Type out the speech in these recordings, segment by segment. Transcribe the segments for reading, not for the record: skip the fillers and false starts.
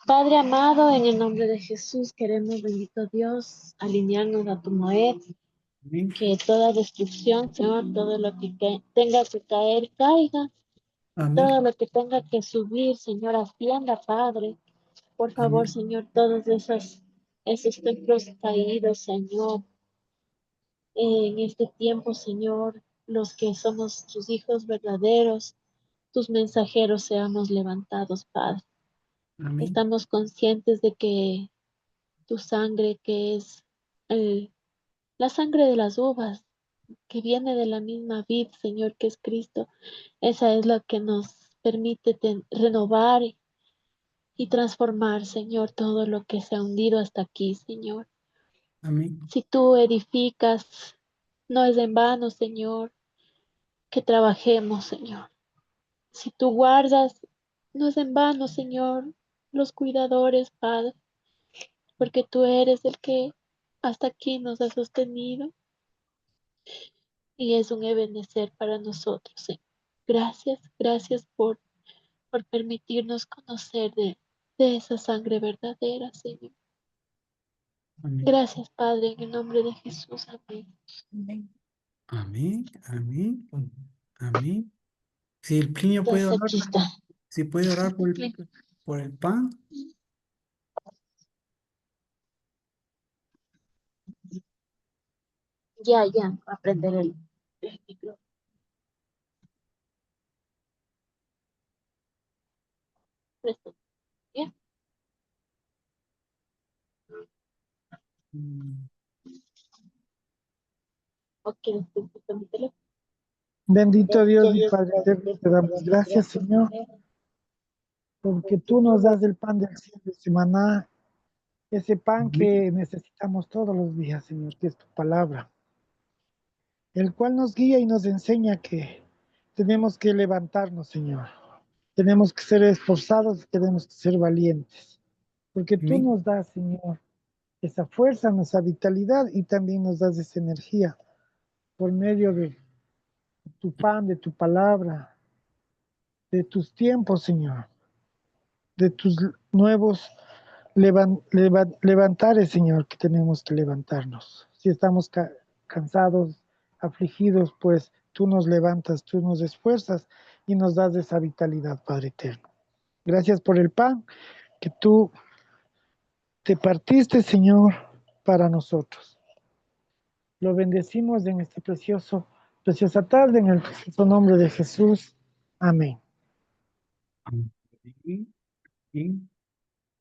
Padre amado, en el nombre de Jesús queremos, bendito Dios, alinearnos a tu moed, Amén. que toda destrucción, Señor, todo lo que tenga que caer, caiga, todo Amén. lo que tenga que subir, Señor, ascienda, Padre. Por favor, Amén. Señor, todos esos templos caídos, Señor, en este tiempo, Señor, los que somos tus hijos verdaderos, tus mensajeros, seamos levantados, Padre. Amén. Estamos conscientes de que tu sangre, que es el- la sangre de las uvas, que viene de la misma vid, Señor, que es Cristo, esa es la que nos permite renovar y transformar, Señor, todo lo que se ha hundido hasta aquí, Señor. Amén. Si tú edificas, no es en vano, Señor, que trabajemos, Señor. Si tú guardas, no es en vano, Señor, los cuidadores, Padre, porque tú eres el que hasta aquí nos ha sostenido y es un ebenecer para nosotros, Señor. Gracias, gracias por permitirnos conocer de esa sangre verdadera, Señor. Amén. Gracias, Padre, en el nombre de Jesús. Amén. Amén. Amén. Amén. Amén. Si el niño puede Entonces orar, aquí está. si puede orar por el pan. Ya, aprender el micrófono. ¿Ya? Mm. ¿O quieres que te mi teléfono? Bendito Dios Bendito y Dios, Padre Padre eterno, eterno, te te damos damos gracias, gracias, Señor, Señor, porque porque tú tú nos nos das el pan del cielo, ese maná, ese pan Amén. que necesitamos todos los días, Señor, que es tu palabra, el cual nos guía y nos enseña que tenemos que levantarnos, Señor. Tenemos que ser esforzados, tenemos que ser valientes, porque tú Amén. nos das, Señor, esa fuerza, esa vitalidad y también nos das esa energía por medio de tu pan, de tu palabra, de tus tiempos, Señor, de tus nuevos levantares, Señor, que tenemos que levantarnos. Si estamos cansados, afligidos, pues tú nos levantas, tú nos esfuerzas y nos das esa vitalidad, Padre eterno. Gracias por el pan que tú te partiste, Señor, para nosotros. Lo bendecimos en este preciosa tarde, en el precioso nombre de Jesús. Amén. Amén. Amén.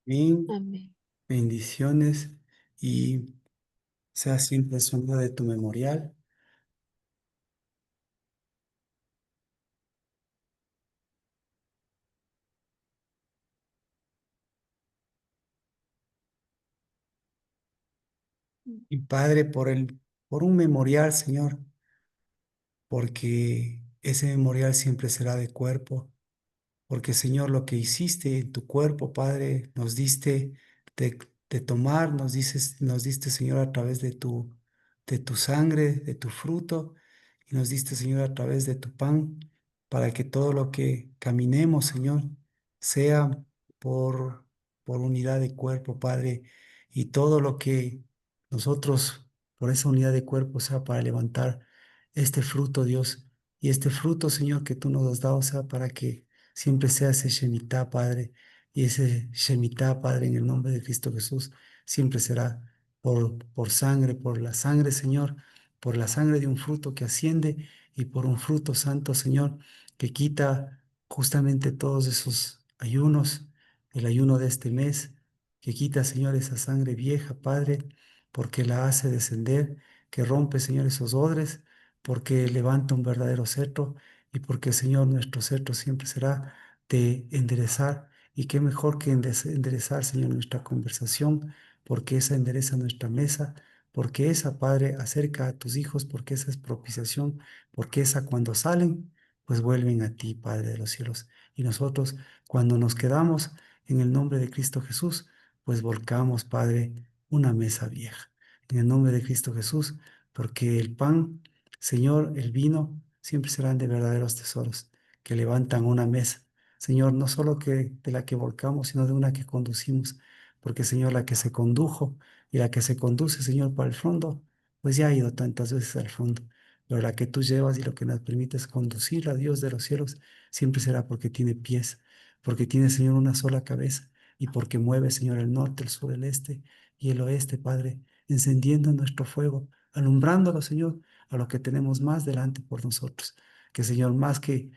Amén. Amén. Bendiciones y sea siempre sombra de tu memorial. Y Padre, por un memorial, Señor, porque ese memorial siempre será de cuerpo. Porque Señor, lo que hiciste en tu cuerpo, Padre, nos diste de, de tomar, nos diste, Señor, a través de tu sangre, de tu fruto, y nos diste, Señor, a través de tu pan, para que todo lo que caminemos, Señor, sea por, por unidad de cuerpo, Padre, y todo lo que nosotros, por esa unidad de cuerpo, sea para levantar este fruto, Dios, y este fruto, Señor, que tú nos has dado, sea para que siempre sea ese Shemitah, Padre, y ese Shemitah, Padre, en el nombre de Cristo Jesús, siempre será por sangre, por la sangre, Señor, por la sangre de un fruto que asciende y por un fruto santo, Señor, que quita justamente todos esos ayunos, el ayuno de este mes, que quita, Señor, esa sangre vieja, Padre, porque la hace descender, que rompe, Señor, esos odres, porque levanta un verdadero cetro y porque, Señor, nuestro cetro siempre será de enderezar. Y qué mejor que enderezar, Señor, nuestra conversación, porque esa endereza nuestra mesa, porque esa, Padre, acerca a tus hijos, porque esa es propiciación, porque esa cuando salen, pues vuelven a ti, Padre de los cielos. Y nosotros, cuando nos quedamos en el nombre de Cristo Jesús, pues volcamos, Padre, una mesa vieja. En el nombre de Cristo Jesús, porque el pan, Señor, el vino, siempre serán de verdaderos tesoros que levantan una mesa Señor, no solo que de la que volcamos, sino de una que conducimos, porque Señor, la que se condujo y la que se conduce, Señor, para el fondo, pues ya ha ido tantas veces al fondo, pero la que tú llevas y lo que nos permites conducirla, Dios de los cielos, siempre será porque tiene pies, porque tiene, Señor, una sola cabeza y porque mueve, Señor, el norte, el sur, el este y el oeste, Padre, encendiendo nuestro fuego, alumbrándolo, Señor, a lo que tenemos más delante por nosotros. Que, Señor, más que,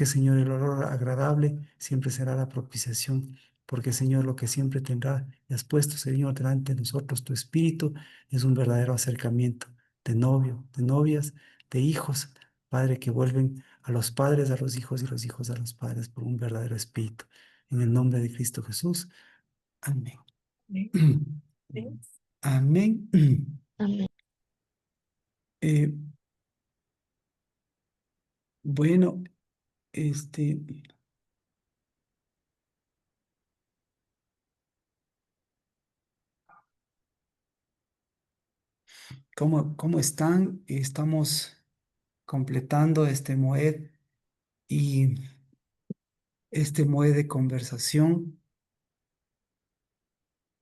Señor, el olor agradable, siempre será la propiciación. Porque, Señor, lo que siempre tendrá y has puesto, Señor, delante de nosotros, tu espíritu, es un verdadero acercamiento de novio, de novias, de hijos, Padre, que vuelven a los padres, a los hijos y los hijos a los padres por un verdadero espíritu. En el nombre de Cristo Jesús. Amén. Amén. Amén. Eh, bueno, este, ¿cómo están? Estamos completando este Moed y este Moed de conversación.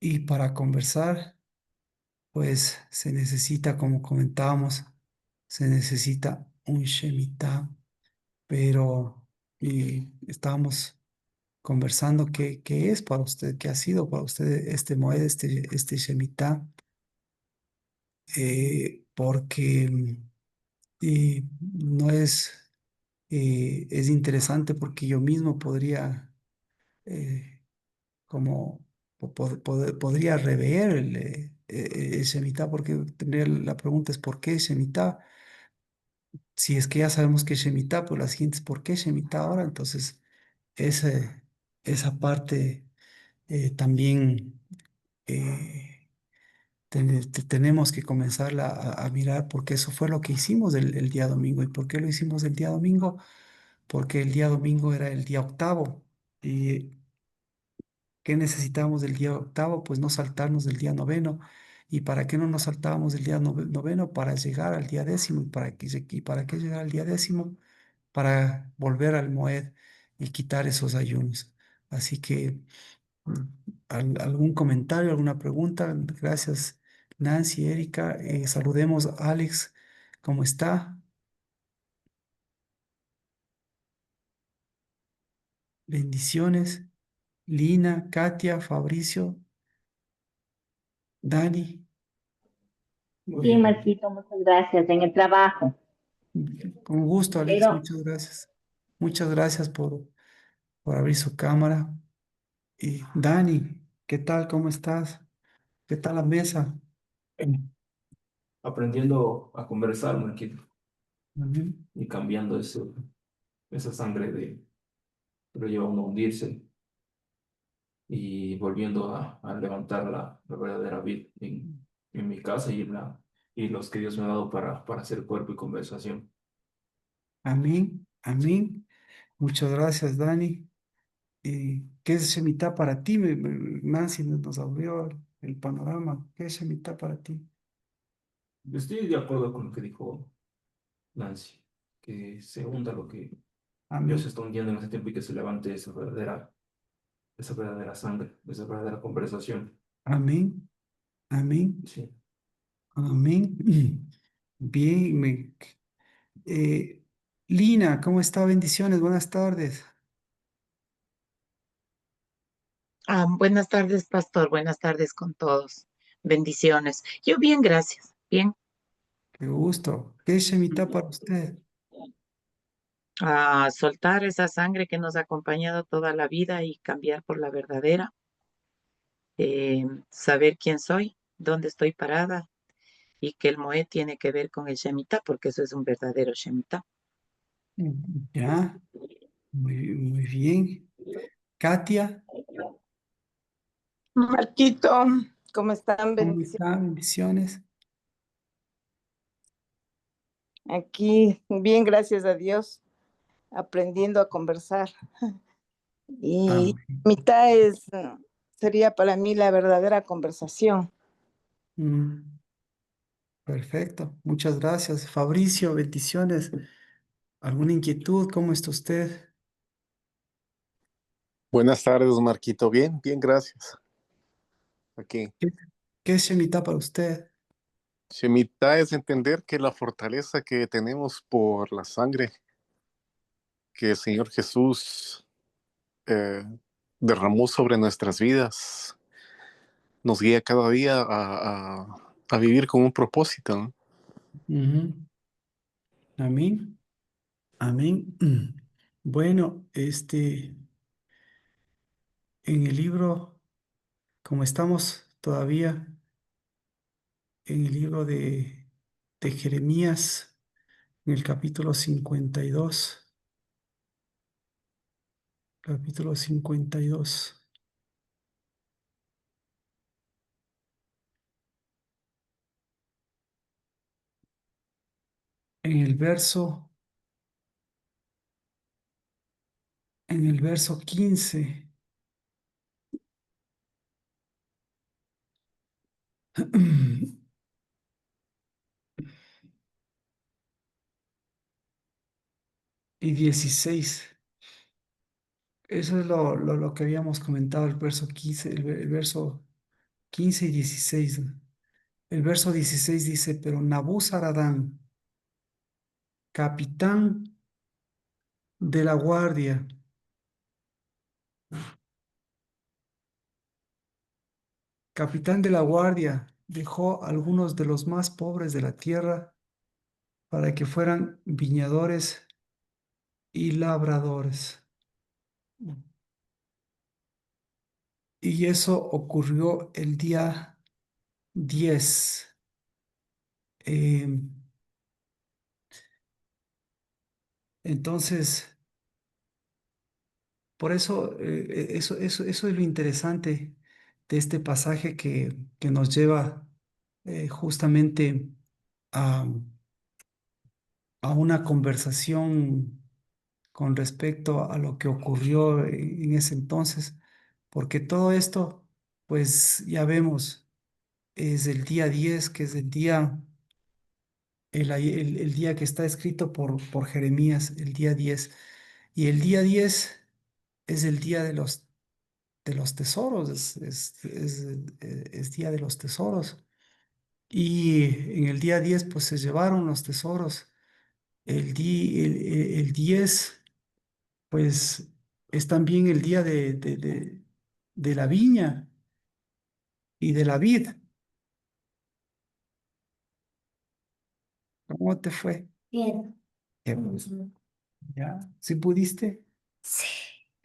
Y para conversar, pues se necesita, como comentábamos, se necesita un Shemitah, pero y estábamos conversando qué es para usted, qué ha sido para usted este Moed, este Shemitah, porque no es interesante porque yo mismo podría, como, podría rever el Shemitah, porque la pregunta es ¿por qué Shemitah? Si es que ya sabemos que es Shemitah, pues la siguiente es ¿por qué Shemitah ahora? Entonces, ese, esa parte también tenemos que comenzarla a mirar, porque eso fue lo que hicimos el día domingo. ¿Y por qué lo hicimos el día domingo? Porque el día domingo era el día octavo. ¿Y qué necesitábamos del día octavo? Pues no saltarnos del día noveno. ¿Y para qué no nos saltábamos del día noveno? Para llegar al día décimo. ¿Y para qué llegar al día décimo? Para volver al Moed y quitar esos ayunos. Así que, mm, ¿algún comentario, alguna pregunta? Gracias, Nancy, Erika. Saludemos a Alex. ¿Cómo está? Bendiciones. Lina, Katia, Fabricio, Dani. Sí, Eh, Marquito, muchas gracias. En el trabajo. con gusto, Alex. Pero Muchas gracias. Muchas gracias por abrir su cámara. Y Dani, ¿qué tal? ¿Cómo estás? ¿Qué tal la mesa? Aprendiendo a conversar, Marquito, Ujú. y cambiando esa sangre que lo lleva a uno a hundirse y volviendo a levantar la verdadera vida en mi casa y los que Dios me ha dado para hacer cuerpo y conversación. Amén, amén. Muchas gracias, Dani. ¿Qué es Shemitah para ti? Nancy nos abrió el panorama. ¿Qué es Shemitah para ti? Estoy de acuerdo con lo que dijo Nancy, que se hunda lo que Dios Amén, está hundiendo en ese tiempo y que se levante esa verdadera sangre, esa verdadera conversación. amén, amén, Sí. amén. Bien, eh, Lina, ¿cómo está? Bendiciones, buenas tardes. Buenas tardes, pastor. Buenas tardes con todos. Bendiciones. Yo bien, gracias. Bien. Qué gusto. ¿Qué es Shemitah para usted? A soltar esa sangre que nos ha acompañado toda la vida y cambiar por la verdadera. Saber quién soy, dónde estoy parada y que el Moed tiene que ver con el Shemitah, porque eso es un verdadero Shemitah. Ya, muy bien. Katia, Marquito, ¿cómo están? ¿cómo Bendiciones. está? Bendiciones. Aquí, bien, gracias a Dios, aprendiendo a conversar. Y Amén. mitad sería para mí la verdadera conversación. Mm, perfecto, muchas gracias. Fabricio, bendiciones. ¿Alguna inquietud? ¿Cómo está usted? Buenas tardes, Marquito. Bien, bien, gracias. Aquí. ¿Qué, qué es Shemitah para usted? Shemitah es entender que la fortaleza que tenemos por la sangre que el Señor Jesús eh, derramó sobre nuestras vidas nos guía cada día a vivir con un propósito, ¿no? Ujú. Amén. Amén. Bueno, en el libro, como estamos todavía en el libro de Jeremías, en el capítulo 52, capítulo 52, en el verso, en el verso 15, y 16. Eso es lo que habíamos comentado, el verso 15, el verso 15 y 16. El verso 16 dice, pero Nabuzaradán, capitán de la guardia, capitán de la guardia, dejó algunos de los más pobres de la tierra para que fueran viñadores y labradores. Y eso ocurrió el día 10. Eh, entonces, por eso, eso es lo interesante de este pasaje que nos lleva justamente a, a una conversación con respecto a lo que ocurrió en ese entonces, porque todo esto, pues ya vemos, es el día 10 que es el día, el día que está escrito por Jeremías, el día 10. Y el día 10 es el día de los tesoros, es día de los tesoros. Y en el día 10 pues se llevaron los tesoros. El 10 pues es también el día de la viña y de la vid. ¿Cómo te fue? Bien. Qué bueno. ¿Ya? ¿Sí pudiste? Sí.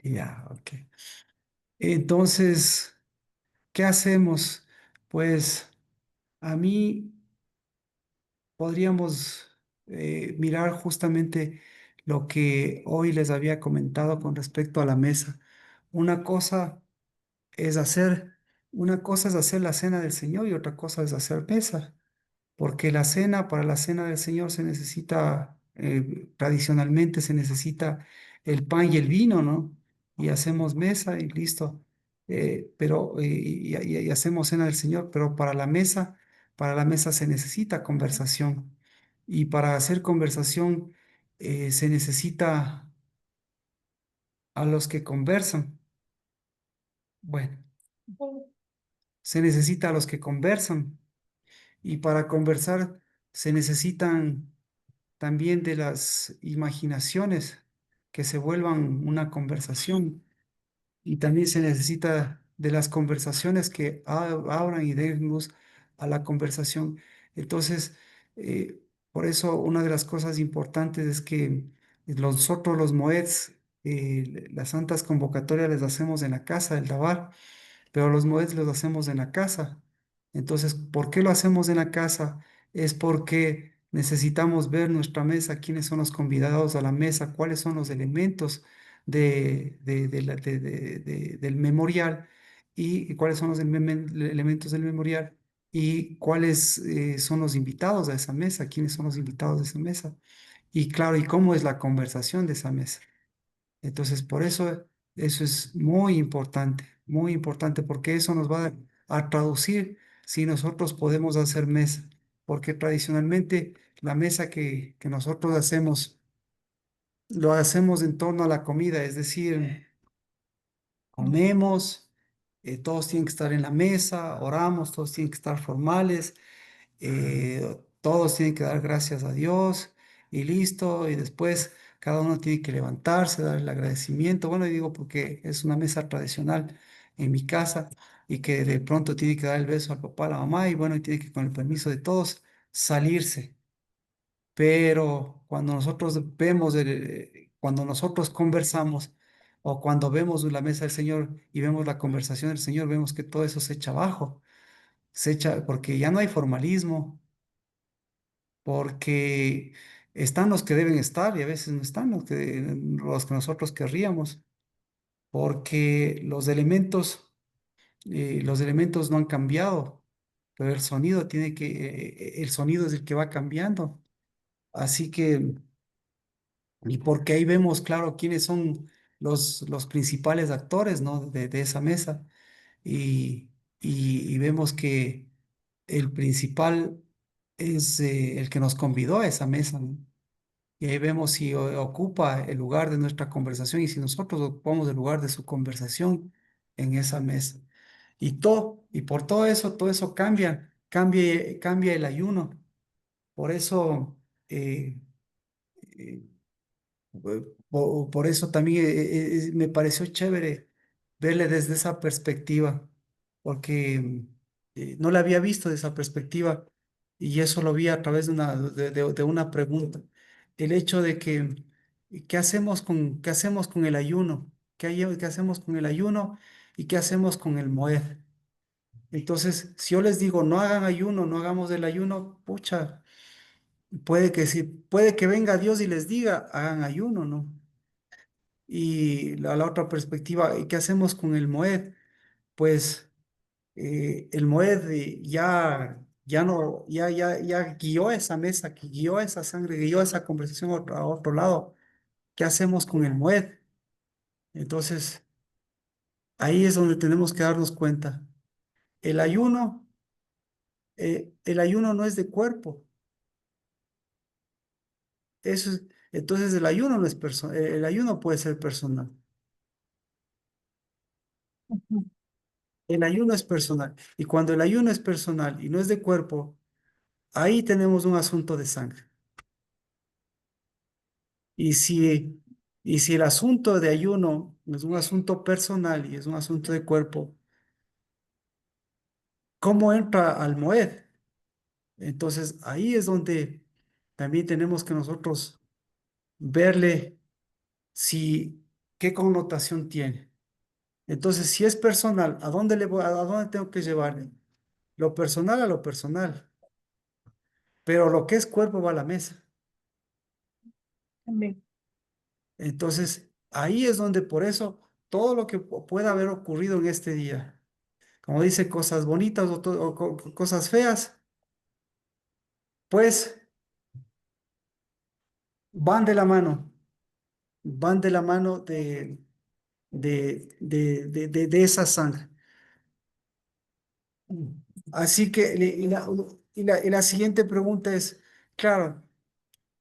Ya, ok. Entonces, ¿qué hacemos? Pues a mí podríamos mirar justamente lo que hoy les había comentado con respecto a la mesa. Una cosa es hacer, una cosa es hacer la cena del Señor y otra cosa es hacer mesa. Porque la cena, para la cena del Señor se necesita, tradicionalmente se necesita el pan y el vino, ¿no? Y hacemos mesa y listo. Y hacemos cena del Señor, pero para la mesa se necesita conversación. Y para hacer conversación se necesita a los que conversan. Bueno, se necesita a los que conversan. Y para conversar se necesitan también de las imaginaciones que se vuelvan una conversación y también se necesita de las conversaciones que abran y den luz a la conversación. Entonces, por eso una de las cosas importantes es que nosotros los moeds, las santas convocatorias les hacemos en la casa del Dabar, pero los moeds los hacemos en la casa. Entonces, ¿por qué lo hacemos en la casa? Es porque necesitamos ver nuestra mesa, quiénes son los convidados a la mesa, cuáles son los elementos del memorial y cuáles son los elementos del memorial y cuáles son los invitados a esa mesa, quiénes son los invitados de esa mesa. Y claro, y cómo es la conversación de esa mesa. Entonces, por eso eso es muy importante, porque eso nos va a traducir si nosotros podemos hacer mesa, porque tradicionalmente la mesa que nosotros hacemos, lo hacemos en torno a la comida, es decir, comemos, todos tienen que estar en la mesa, oramos, todos tienen que estar formales, todos tienen que dar gracias a Dios y listo, y después cada uno tiene que levantarse, dar el agradecimiento. Bueno, y digo porque es una mesa tradicional en mi casa y que de pronto tiene que dar el beso al papá, a la mamá y bueno, y tiene que con el permiso de todos salirse. Pero cuando nosotros vemos, cuando nosotros conversamos o cuando vemos la mesa del Señor y vemos la conversación del Señor, vemos que todo eso se echa abajo, se echa porque ya no hay formalismo, porque están los que deben estar y a veces no están los que nosotros querríamos, porque los elementos no han cambiado, pero el sonido el sonido es el que va cambiando. Así que y porque ahí vemos, claro, quiénes son los principales actores, ¿no? De esa mesa. Y, y vemos que el principal es el que nos convidó a esa mesa, ¿no? Y ahí vemos si ocupa el lugar de nuestra conversación y si nosotros ocupamos el lugar de su conversación en esa mesa. Y por todo eso cambia el ayuno. Por eso eh, por eso también me pareció chévere verle desde esa perspectiva, porque no la había visto de esa perspectiva y eso lo vi a través de una pregunta. El hecho de que, qué hacemos con el ayuno? ¿Qué hacemos con el ayuno y qué hacemos con el moed? Entonces, si yo les digo, no hagan ayuno, no hagamos el ayuno, pucha, puede que venga Dios y les diga, hagan ayuno, ¿no? Y la otra perspectiva, ¿y qué hacemos con el Moed? Pues el Moed ya no, ya guió esa mesa, que guió esa sangre, guió esa conversación a otro lado. ¿Qué hacemos con el Moed? Entonces, ahí es donde tenemos que darnos cuenta. El ayuno, el ayuno no es de cuerpo. Eso entonces el ayuno no es personal, el ayuno puede ser personal. El ayuno es personal. Y cuando el ayuno es personal y no es de cuerpo, ahí tenemos un asunto de sangre. Y si, y si el asunto de ayuno es un asunto personal y es un asunto de cuerpo, ¿cómo entra al Moed? Entonces ahí es donde también tenemos que nosotros verle si qué connotación tiene. Entonces, si es personal, a dónde tengo que llevarle? Lo personal a lo personal, pero lo que es cuerpo va a la mesa. Amén. Entonces, ahí es donde por eso todo lo que pueda haber ocurrido en este día, como dice, cosas bonitas o cosas feas, pues van de la mano, van de la mano de esa sangre. Así que, y la siguiente pregunta es, claro,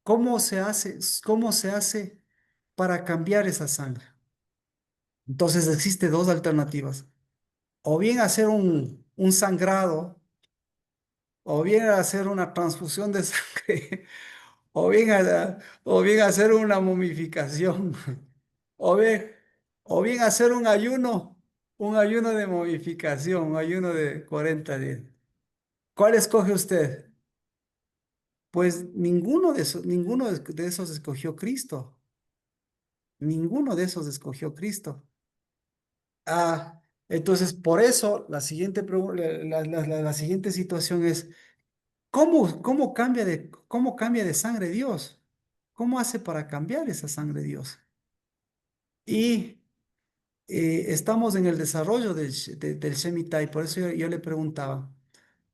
cómo se hace para cambiar esa sangre? Entonces, existe dos alternativas. O bien hacer un sangrado, o bien hacer una transfusión de sangre, o bien hacer una momificación, o bien, o bien hacer un ayuno de momificación, un ayuno de 40 días. ¿Cuál escoge usted? Pues ninguno de esos escogió Cristo. Ninguno de esos escogió Cristo. Entonces, por eso, la siguiente situación es, cómo cambia de sangre Dios? ¿Cómo hace para cambiar esa sangre Dios? Y estamos en el desarrollo del Shemitah, por eso yo le preguntaba,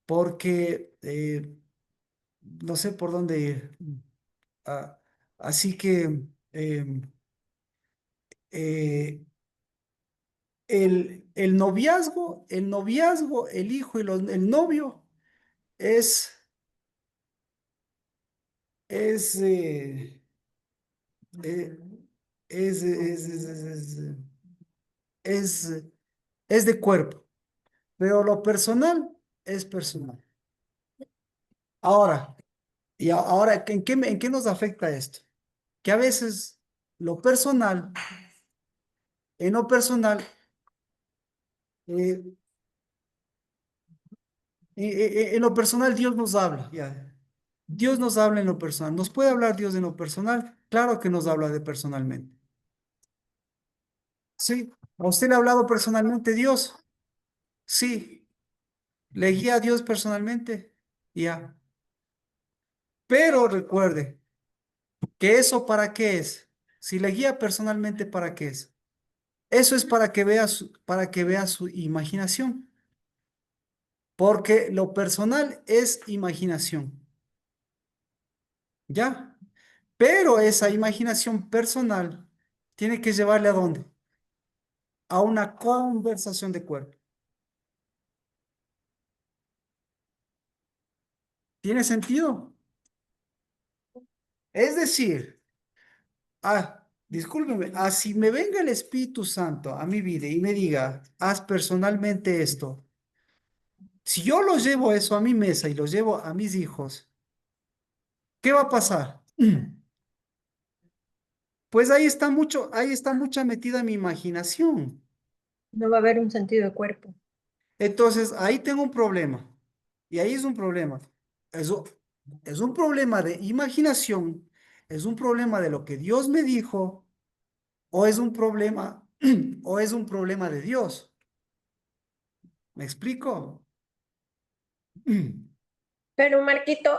porque no sé por dónde ir. Ah, así que eh, el noviazgo, el hijo y el novio es, es, eh, es, es, es, es- es- es, es de cuerpo, pero lo personal es personal. Ahora, ahora, en qué nos afecta esto? Que a veces lo personal, en lo personal, eh, en lo personal Dios nos habla, ya. Dios nos habla en lo personal. ¿Nos puede hablar Dios en lo personal? Claro que nos habla de personalmente. Sí. ¿A usted le ha hablado personalmente Dios? Sí. ¿Le guía a Dios personalmente? Ya. Pero recuerde que eso ¿para qué es? Si le guía personalmente, ¿para qué es? Eso es para que vea su imaginación. Porque lo personal es imaginación. ¿Ya? Pero esa imaginación personal tiene que llevarle ¿a dónde? A una conversación de cuerpo. ¿Tiene sentido? Es decir, discúlpeme, si me venga el Espíritu Santo a mi vida y me diga, haz personalmente esto, si yo lo llevo eso a mi mesa y lo llevo a mis hijos, ¿qué va a pasar? Pues ahí está mucha metida mi imaginación. No va a haber un sentido de cuerpo. Entonces, ahí tengo un problema. Y ahí es un problema. Eso es un problema de imaginación, es un problema de lo que Dios me dijo, o es un problema, o es un problema de Dios. ¿Me explico? Pero Marquito,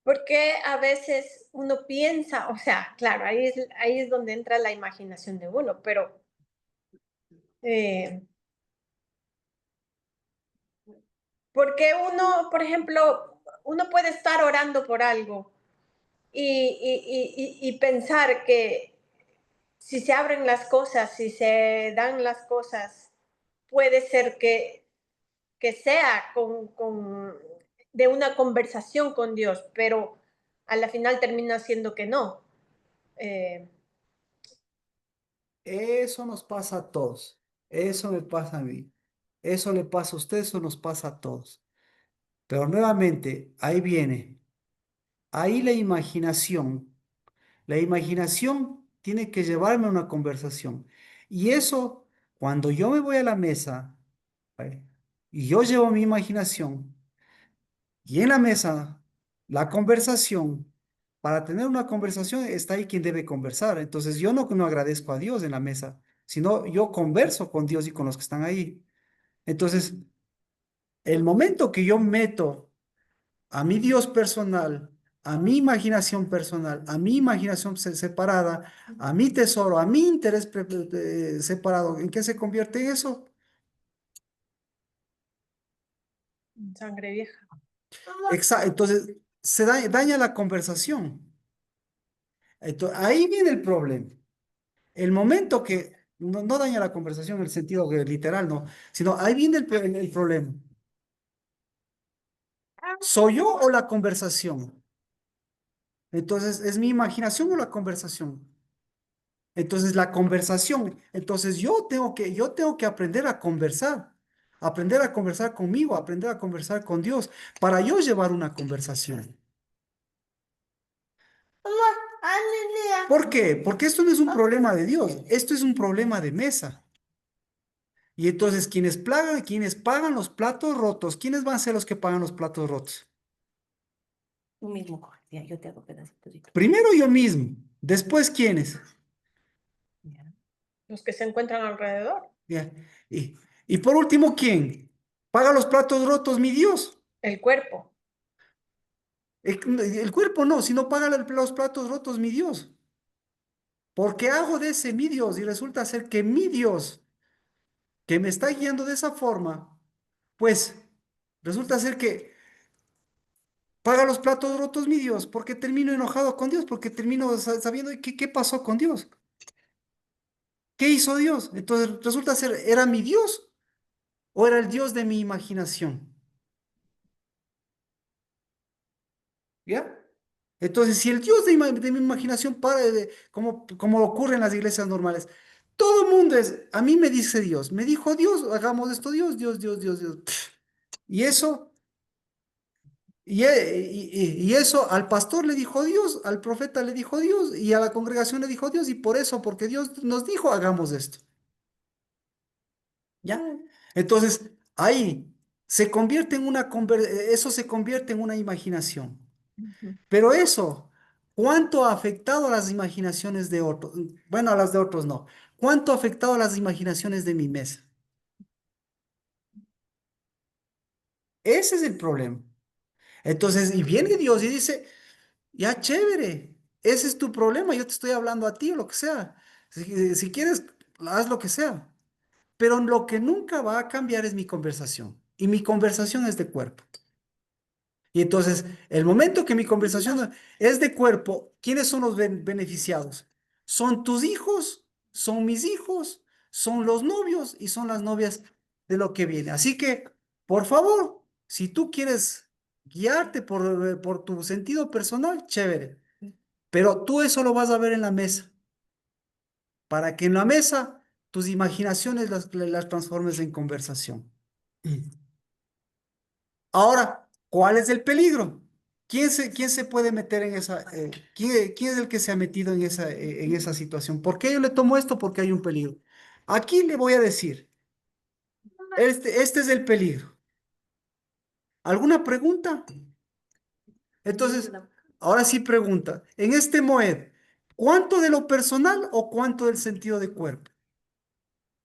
¿por qué a veces uno piensa, o sea, claro, ahí es donde entra la imaginación de uno, pero eh, ¿por qué uno, por ejemplo, uno puede estar orando por algo y pensar que si se abren las cosas, si se dan las cosas, puede ser que sea de una conversación con Dios, pero a la final termina siendo que no. Eh, Eso nos pasa a todos. Eso me pasa a mí. Eso le pasa a usted, eso nos pasa a todos. Pero nuevamente, ahí viene. Ahí la imaginación. La imaginación tiene que llevarme a una conversación. Y eso, cuando yo me voy a la mesa, ¿vale? Y yo llevo mi imaginación, y en la mesa, la conversación, para tener una conversación está ahí quien debe conversar. Entonces yo no agradezco a Dios en la mesa, sino yo converso con Dios y con los que están ahí. Entonces, el momento que yo meto a mi Dios personal, a mi imaginación personal, a mi imaginación separada, a mi tesoro, a mi interés separado, ¿en qué se convierte eso? Sangre vieja. Exacto. Entonces, daña la conversación. Entonces, ahí viene el problema. El momento que no daña la conversación en el sentido literal, no, sino ahí viene el problema. ¿Soy yo o la conversación? Entonces, ¿es mi imaginación o la conversación? Entonces, la conversación. Entonces, yo tengo que aprender a conversar conmigo, aprender a conversar con Dios, para yo llevar una conversación. ¿Por qué? Porque esto no es un problema de Dios, esto es un problema de mesa. Y entonces, quienes pagan los platos rotos, ¿quiénes van a ser los que pagan los platos rotos? Tú mismo coges, ya, yo te hago pedacitos. Primero yo mismo, después ¿quiénes? Los que se encuentran alrededor. Ya. Y por último, ¿quién? ¿Paga los platos rotos mi Dios? El cuerpo. El cuerpo no, sino paga los platos rotos mi Dios. Porque hago de ese mi Dios y resulta ser que mi Dios, que me está guiando de esa forma, pues resulta ser que paga los platos rotos mi Dios, porque termino enojado con Dios, porque termino sabiendo qué pasó con Dios. ¿Qué hizo Dios? Entonces resulta ser, ¿era mi Dios o era el Dios de mi imaginación? ¿Ya? Entonces, si el Dios de mi imaginación para como ocurre en las iglesias normales, todo el mundo es, a mí me dice Dios, me dijo Dios, hagamos esto, Dios, Dios, Dios, Dios, Dios. Y eso, y eso al pastor le dijo Dios, al profeta le dijo Dios, y a la congregación le dijo Dios, y por eso, porque Dios nos dijo, hagamos esto. ¿Ya? Entonces, ahí eso se convierte en una imaginación. Pero eso, ¿cuánto ha afectado a las imaginaciones de otros? Bueno, a las de otros no. ¿Cuánto ha afectado a las imaginaciones de mi mesa? Ese es el problema. Entonces, y viene Dios y dice, ya chévere, ese es tu problema, yo te estoy hablando a ti o lo que sea. Si quieres, haz lo que sea. Pero lo que nunca va a cambiar es mi conversación. Y mi conversación es de cuerpo. Y entonces, el momento que mi conversación es de cuerpo, ¿quiénes son los beneficiados? Son tus hijos, son mis hijos, son los novios y son las novias de lo que viene. Así que, por favor, si tú quieres guiarte por tu sentido personal, chévere. Pero tú eso lo vas a ver en la mesa, para que en la mesa tus imaginaciones las transformes en conversación. Ahora, ¿cuál es el peligro? Quién se puede meter en quién es el que se ha metido en esa situación? ¿Por qué yo le tomo esto? Porque hay un peligro. Aquí le voy a decir, este es el peligro. ¿Alguna pregunta? Entonces, ahora sí pregunta, en este Moed, ¿cuánto de lo personal o cuánto del sentido de cuerpo?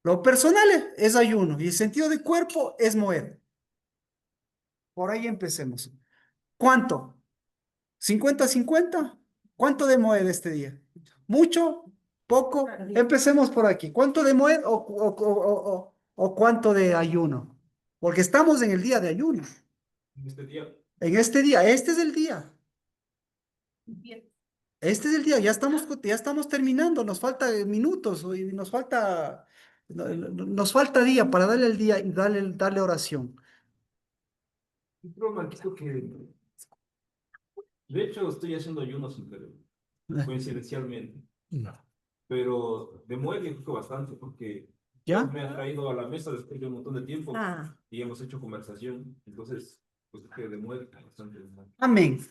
Lo personal es ayuno y el sentido de cuerpo es Moed. Por ahí empecemos. ¿Cuánto? 50-50. ¿Cuánto de Moed este día? ¿Mucho? ¿Poco? Empecemos por aquí. ¿Cuánto de Moed o cuánto de ayuno? Porque estamos en el día de ayuno. En este día. En este día, este es el día. Este es el día, ya estamos terminando, nos falta minutos, y nos falta día para darle el día y darle oración. El problema aquí es que, de hecho, estoy haciendo ayunos, pero coincidencialmente. No. Pero de muelle creo que bastante, porque ¿Ya? Dios me ha traído a la mesa después de un montón de tiempo Ah. y hemos hecho conversación. Entonces, pues que de muelle bastante. Amén.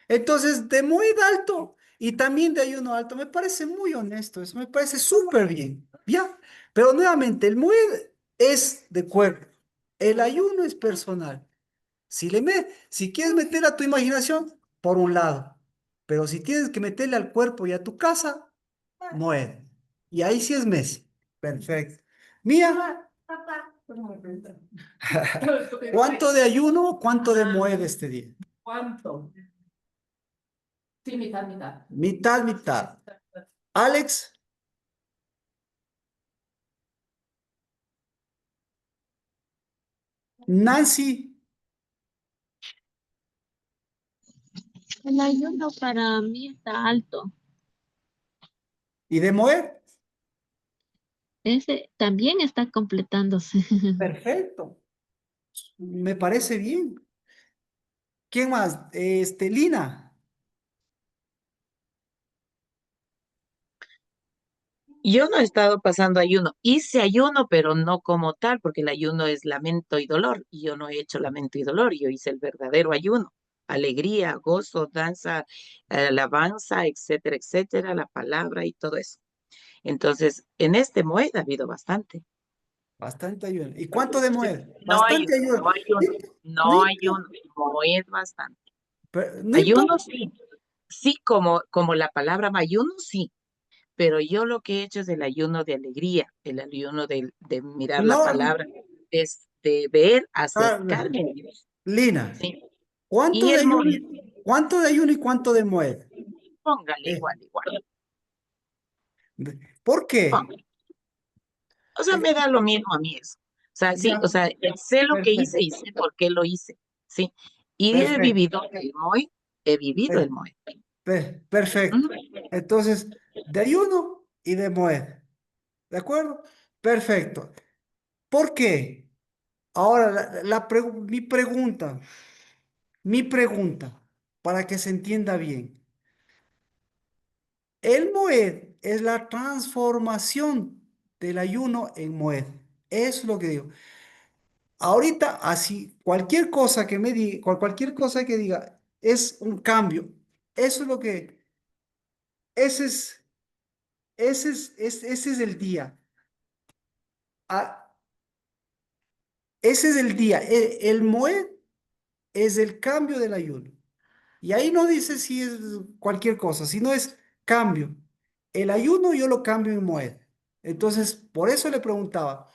Entonces, de muy alto y también de ayuno alto, me parece muy honesto, eso me parece súper bien, ¿ya? Pero nuevamente, el muy es de cuerpo, el ayuno es personal. Si quieres meter a tu imaginación, por un lado, pero si tienes que meterle al cuerpo y a tu casa, muere. Y ahí sí es Messi. Perfecto. Mía, ¿cuánto de ayuno, cuánto de muere este día? ¿Cuánto? Sí, mitad, mitad. Mitad, mitad. Alex, Nancy El ayuno para mí está alto. y de Moed. Ese también está completándose. Perfecto. Me parece bien. ¿Quién más? Lina. Yo no he estado pasando ayuno. Hice ayuno, pero no como tal, porque el ayuno es lamento y dolor. Y yo no he hecho lamento y dolor. Yo hice el verdadero ayuno. Alegría, gozo, danza, alabanza, etcétera, etcétera, la palabra y todo eso. Entonces, en este Moed ha habido bastante. Bastante ayuno. ¿Y cuánto de Sí, Moed? no Bastante ayuno, ayuno. no ayuno, No no importa. ayuno. Moed bastante. No Ayuno importa. sí. Sí, como la palabra ayuno, sí. Pero yo lo que he hecho es el ayuno de alegría, el ayuno de mirar la No, palabra, de ver, ah, acercarme a Dios. Lina, Sí. ¿cuánto Y de el ayuno, Moed, cuánto de ayuno y cuánto de Moed? póngale Eh, igual, igual. ¿Por qué? Póngale. O sea, Eh, me da lo mismo a mí eso. O sea, sí, ya, o sea, sé lo que hice perfecto, y sé por qué lo hice. Sí. Y he perfecto, vivido el Moed, he vivido el per- Moed. perfecto. Ujú. Entonces, de ayuno y de Moed. ¿De acuerdo? Perfecto. ¿Por qué? Ahora, mi pregunta, para que se entienda bien. El moed es la transformación del ayuno en moed. Eso es lo que digo. Ahorita, así, cualquier cosa que me diga, cualquier cosa que diga, es un cambio. Eso es lo que, ese es, ese es el día. Ah, ese es el día. El moed es el cambio del ayuno. Y ahí no dice si es cualquier cosa, sino es cambio. El ayuno yo lo cambio en moed. Entonces, por eso le preguntaba,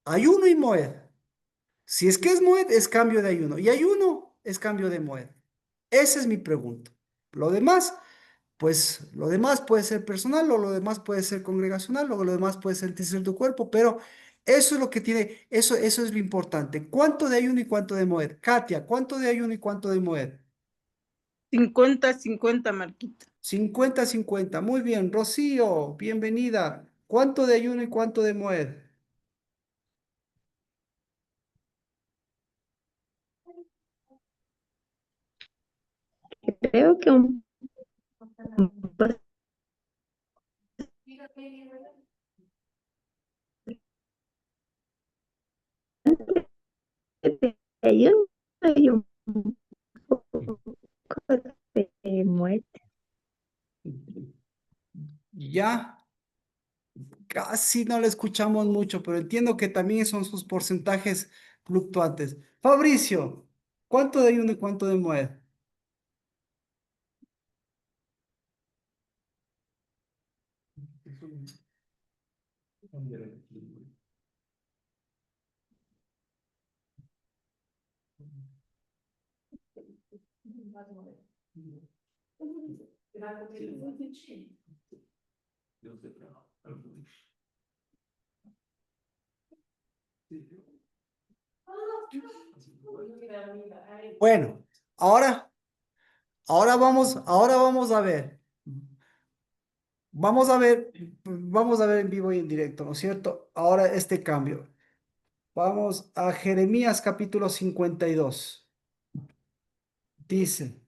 ayuno y moed. Si es que es moed, es cambio de ayuno. Y ayuno es cambio de moed. Esa es mi pregunta. Lo demás, pues lo demás puede ser personal, o lo demás puede ser congregacional, o lo demás puede ser tu cuerpo, pero eso es lo que tiene, eso es lo importante. ¿Cuánto de ayuno y cuánto de moed? Katia, ¿cuánto de ayuno y cuánto de moed? 50-50, Marquita. 50-50. Muy bien. Rocío, bienvenida. ¿Cuánto de ayuno y cuánto de moed? Creo que un ayuno y un poco de muerte. Ya, casi no le escuchamos mucho, pero entiendo que también son sus porcentajes fluctuantes. Fabricio, ¿cuánto de ayuno y cuánto de moed? Bueno, ahora vamos a ver. Vamos a ver en vivo y en directo, ¿no es cierto? Ahora este cambio. Vamos a Jeremías capítulo 52. Dice,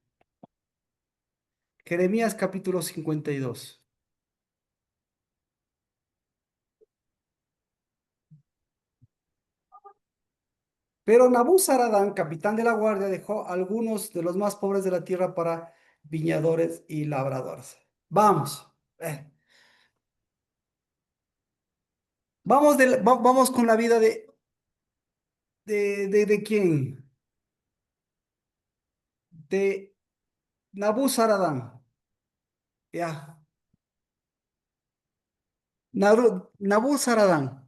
Jeremías capítulo 52. Pero Nabuzaradán, capitán de la guardia, dejó algunos de los más pobres de la tierra para viñadores y labradores. Vamos. Vamos con la vida de quién? De Nabuzaradán. Ya. Nabuzaradán.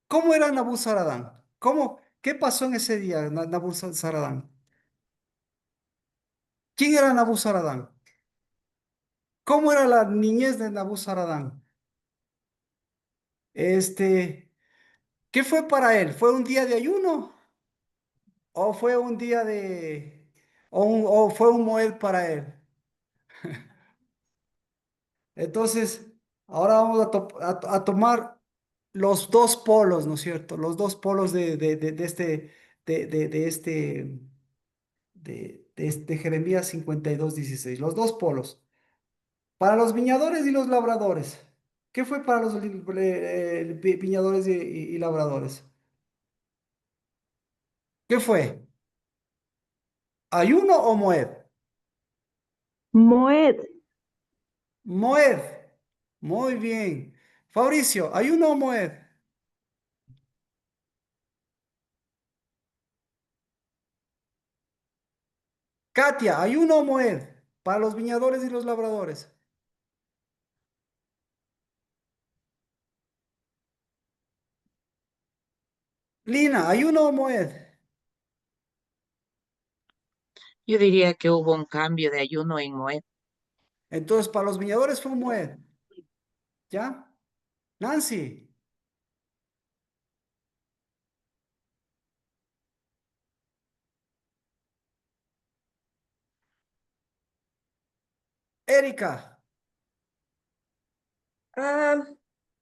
¿Cómo era Nabuzaradán? ¿Cómo? ¿Qué pasó en ese día, Nabuzaradán? ¿Quién era Nabuzaradán? ¿Cómo era la niñez de Nabuzaradán? Este, ¿Qué fue para él? ¿Fue un día de ayuno? ¿O fue un día de... o fue un Moed para él? Entonces, ahora vamos a tomar los dos polos, ¿no es cierto? Los dos polos de este, de este, de Jeremías 52:16. Los dos polos. Para los viñadores y los labradores. ¿Qué fue para los viñadores y labradores? ¿Qué fue? ¿Ayuno o Moed? Moed. Moed. Muy bien. Fabricio, ¿ayuno o Moed? Katia, ¿ayuno o Moed? Para los viñadores y los labradores. Lina, ¿ayuno o Moed? Yo diría que hubo un cambio de ayuno en Moed. Entonces, para los viñadores fue un Moed. ¿Ya? Nancy, Erika. Ah,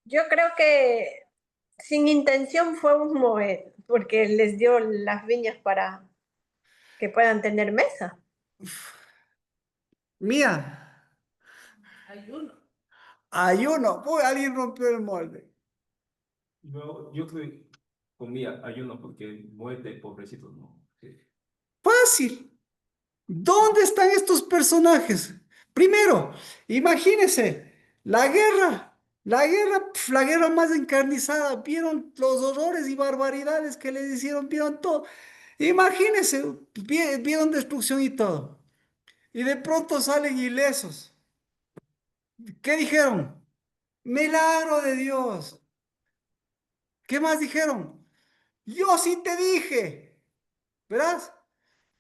yo creo que sin intención fue un mover, porque les dio las viñas para que puedan tener mesa. Mía, Ayuno. ayuno. Uy, alguien rompió el molde. Yo creo que comía ayuno porque muerte, pobrecito, no. Sí. Fácil. ¿Dónde están estos personajes? Primero, imagínense, la guerra más encarnizada, vieron los horrores y barbaridades que les hicieron, vieron todo. Imagínense, vieron destrucción y todo. Y de pronto salen ilesos. ¿Qué dijeron? Milagro de Dios. ¿Qué más dijeron? Yo sí te dije, ¿verdad?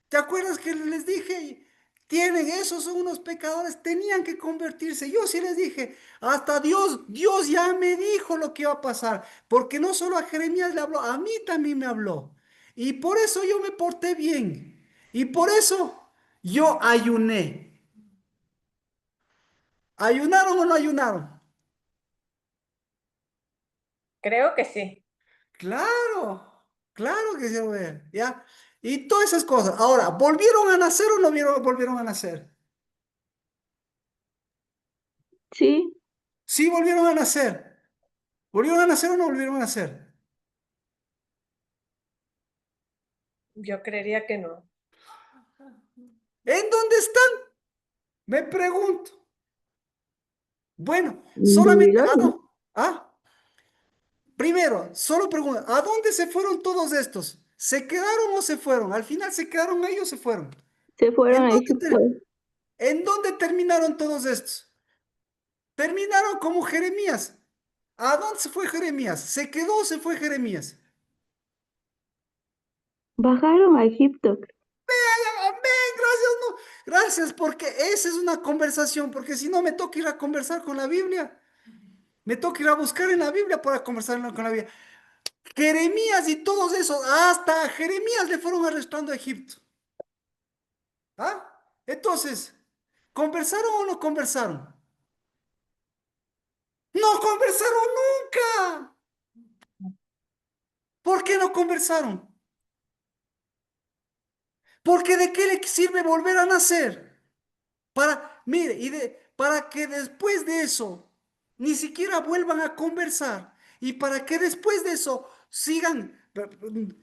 ¿Te acuerdas que les dije? Tienen, esos son unos pecadores, tenían que convertirse. Yo sí les dije, hasta Dios ya me dijo lo que iba a pasar, porque no solo a Jeremías le habló, a mí también me habló. Y por eso yo me porté bien. Y por eso yo ayuné. ¿Ayunaron o no ayunaron? Creo que sí. Claro, claro que se lo ve, ¿ya? Y todas esas cosas. Ahora, ¿volvieron a nacer o no volvieron a nacer? Sí, Sí, volvieron a nacer. ¿Volvieron a nacer o no volvieron a nacer? Yo creería que no. ¿En dónde están? Me pregunto. Bueno, solamente, individualmente. no. Primero, solo pregunto, ¿a dónde se fueron todos estos? ¿Se quedaron o se fueron? Al final se quedaron ellos o se fueron. Se fueron ¿En a dónde, Egipto. en dónde terminaron todos estos? Terminaron como Jeremías. ¿A dónde se fue Jeremías? ¿Se quedó o se fue Jeremías? Bajaron a Egipto. Amén, gracias, no. Gracias, porque esa es una conversación, porque si no me toca ir a conversar con la Biblia. Me toca ir a buscar en la Biblia para conversar con la Biblia. Jeremías y todos esos, hasta a Jeremías le fueron arrastrando a Egipto. ¿Ah? Entonces, ¿conversaron o no conversaron? No conversaron nunca. ¿Por qué no conversaron? Porque ¿de qué le sirve volver a nacer? Mire, para que después de eso ni siquiera vuelvan a conversar y para que después de eso sigan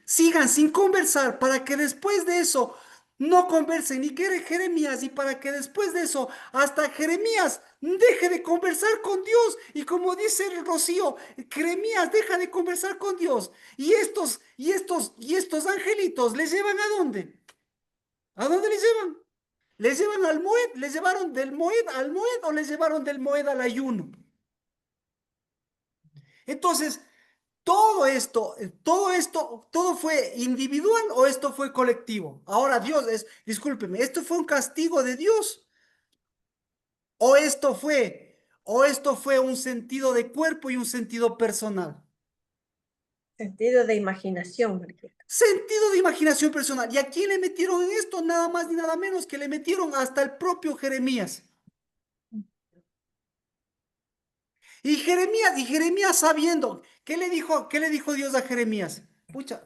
sin conversar, para que después de eso no conversen ni quiere Jeremías y para que después de eso hasta Jeremías deje de conversar con Dios y como dice el Rocío, Jeremías deja de conversar con Dios y estos angelitos les llevan ¿a dónde? ¿A dónde les llevan? ¿Les llevan al Moed? ¿Les llevaron del Moed al Moed o les llevaron del Moed al ayuno? Entonces, todo fue individual o esto fue colectivo. Ahora, discúlpeme, ¿esto fue un castigo de Dios? ¿O esto fue un sentido de cuerpo y un sentido personal? Sentido de imaginación, Marquita. Sentido de imaginación personal. ¿Y a quién le metieron en esto? Nada más ni nada menos que le metieron hasta el propio Jeremías. Y Jeremías sabiendo, ¿qué le dijo Dios a Jeremías? Pucha,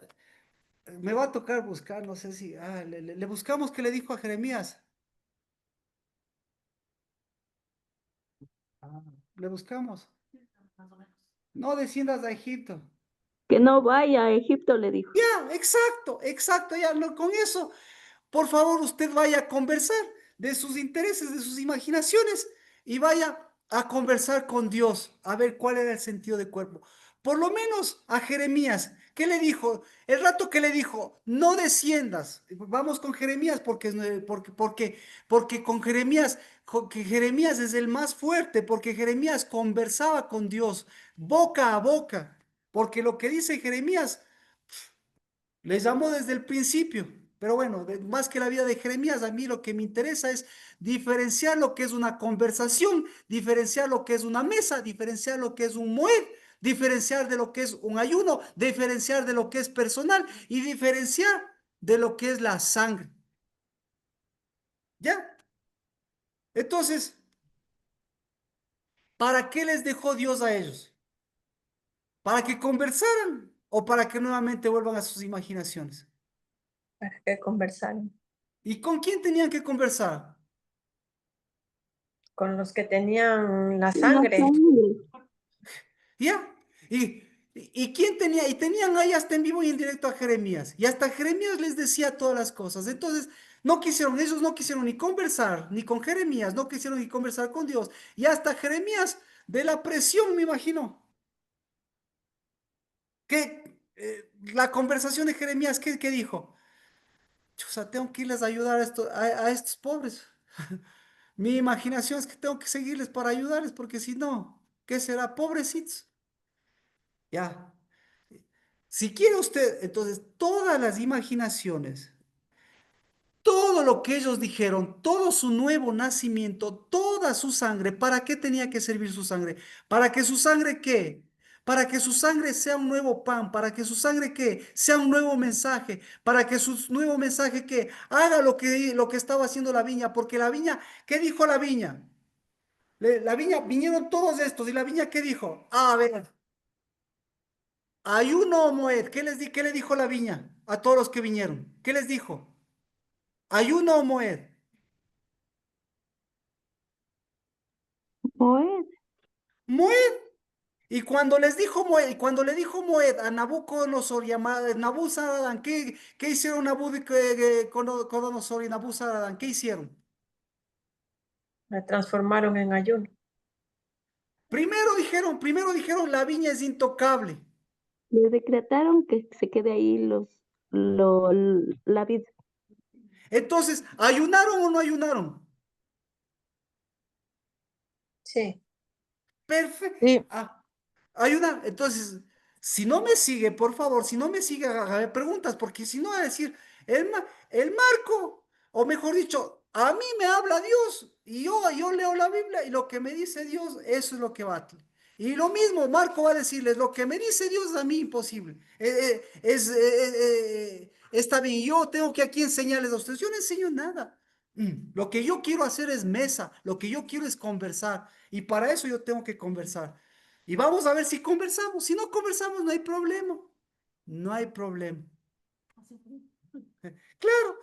me va a tocar buscar, no sé si, le buscamos qué le dijo a Jeremías. Le buscamos. No desciendas a Egipto. Que no vaya a Egipto, le dijo. Ya, exacto, ya, con eso, por favor, usted vaya a conversar de sus intereses, de sus imaginaciones y vaya a conversar con Dios, a ver cuál era el sentido de cuerpo. Por lo menos a Jeremías, ¿qué le dijo? El rato que le dijo, no desciendas. Vamos con Jeremías porque con Jeremías, que Jeremías es el más fuerte, porque Jeremías conversaba con Dios boca a boca. Porque lo que dice Jeremías les llamó desde el principio. Pero bueno, más que la vida de Jeremías, a mí lo que me interesa es diferenciar lo que es una conversación, diferenciar lo que es una mesa, diferenciar lo que es un moed, diferenciar de lo que es un ayuno, diferenciar de lo que es personal y diferenciar de lo que es la sangre. ¿Ya? Entonces, ¿para qué les dejó Dios a ellos? ¿Para que conversaran o para que nuevamente vuelvan a sus imaginaciones? Para que conversaran. ¿Y con quién tenían que conversar? con los que tenían la La sangre. sangre. ¿Ya? ¿Y quién tenía? Y tenían ahí hasta en vivo y en directo a Jeremías. Y hasta Jeremías les decía todas las cosas. Entonces, ellos no quisieron ni conversar, ni con Jeremías, no quisieron ni conversar con Dios. Y hasta Jeremías, de la presión, me imagino, que la conversación de Jeremías, ¿qué dijo? O sea, tengo que irles a ayudar a estos pobres. Mi imaginación es que tengo que seguirles para ayudarles, porque si no, ¿qué será? Pobrecitos. Ya. Si quiere usted, entonces, todas las imaginaciones, todo lo que ellos dijeron, todo su nuevo nacimiento, toda su sangre, ¿para qué tenía que servir su sangre? ¿Para que su sangre qué? Para que su sangre sea un nuevo pan, para que su sangre qué? Sea un nuevo mensaje, para que su nuevo mensaje qué? Haga lo que estaba haciendo la viña, porque la viña, ¿qué dijo la viña? La viña, vinieron todos estos, y la viña, ¿qué dijo? A ver, ayuno o moed, ¿qué le dijo la viña a todos los que vinieron? ¿Qué les dijo? Ayuno o moed. Moed. Moed. Y cuando les dijo Moed, y cuando le dijo Moed a Nabucodonosor y a Nabuzaradán, ¿qué hicieron Nabucodonosor y Nabuzaradán? ¿Qué hicieron? La transformaron en ayuno. Primero dijeron, la viña es intocable. Le decretaron que se quede ahí la vida. Entonces, ¿ayunaron o no ayunaron? Sí. Perfecto. Sí, Ayuda. Entonces, si no me sigue, por favor, si no me sigue, hágame preguntas, porque si no, va a decir, el marco, o mejor dicho, a mí me habla Dios, y yo leo la Biblia, y lo que me dice Dios, eso es lo que va. Y lo mismo, Marco va a decirles, lo que me dice Dios es a mí imposible. Está bien, yo tengo que aquí enseñarles a ustedes, yo no enseño nada. Lo que yo quiero hacer es mesa, lo que yo quiero es conversar, y para eso yo tengo que conversar. Y vamos a ver si conversamos. Si no conversamos, no hay problema. No hay problema. Claro,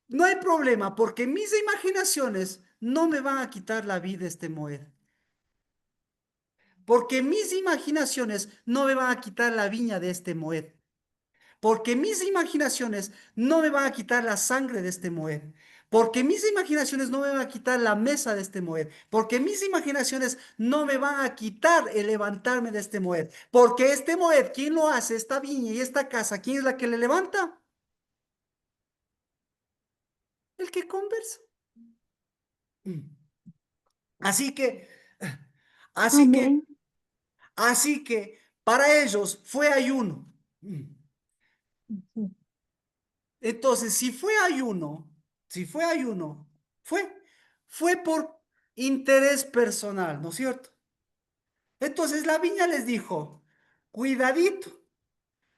no hay problema, porque mis imaginaciones no me van a quitar la vida este Moed. Porque mis imaginaciones no me van a quitar la viña de este Moed. Porque mis imaginaciones no me van a quitar la sangre de este Moed. Porque mis imaginaciones no me van a quitar la mesa de este Moed. Porque mis imaginaciones no me van a quitar el levantarme de este Moed. Porque este Moed, ¿quién lo hace? Esta viña y esta casa, ¿quién es la que le levanta? El que conversa. Mm. Así que, así que, Amén. así que, para ellos fue ayuno. Entonces, si fue ayuno, fue, fue por interés personal, ¿no es cierto? Entonces la viña les dijo, cuidadito,